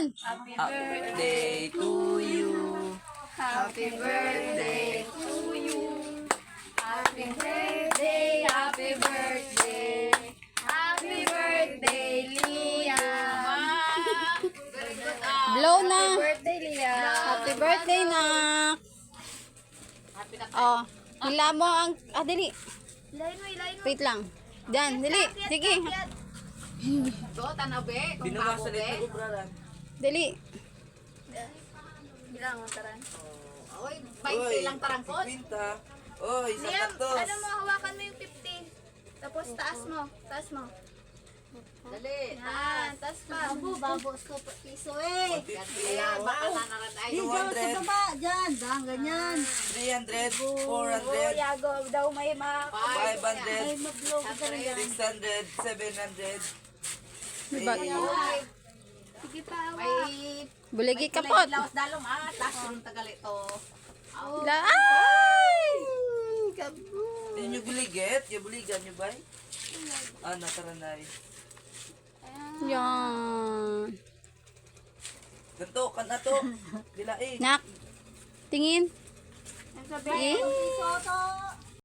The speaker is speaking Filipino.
Happy birthday to you. Happy birthday to you. Happy birthday, happy birthday. Happy birthday, Liam. Very good. Blow na. Happy birthday, Liam. Happy birthday, nak. Oh, hila mo ang... dili. Ilayin mo, ilayin mo. Wait lang. Diyan, dili. Sige. So, tanabe. Kung Binawasan bago, ito ko, bralan. Dili. Bilang mo, taran. Oy, 20 lang tarangkot. 50. Oy, isa Liam, to. ano mo, hawakan mo yung 50. Tapos taas mo, taas mo. Dali, taas pa. Babo sa piso eh. 150. Ayan, baka nanaran ay. Dito sa baba, dyan. Dyan, ganyan. 300. Oh, 400. yago daw may ma... 500. Ay, mablog ka rin yan. 600. 700. Diba? Sige pa, May Buligi kapot. laos dalom taas yung tagal ito. Ay! Yun yung buliget. Yung buligan nyo ba? Nataranay. Yan. Ganto, kan na to. Dila eh. Nak. Tingin. Ang sabi, Eh. Piso to.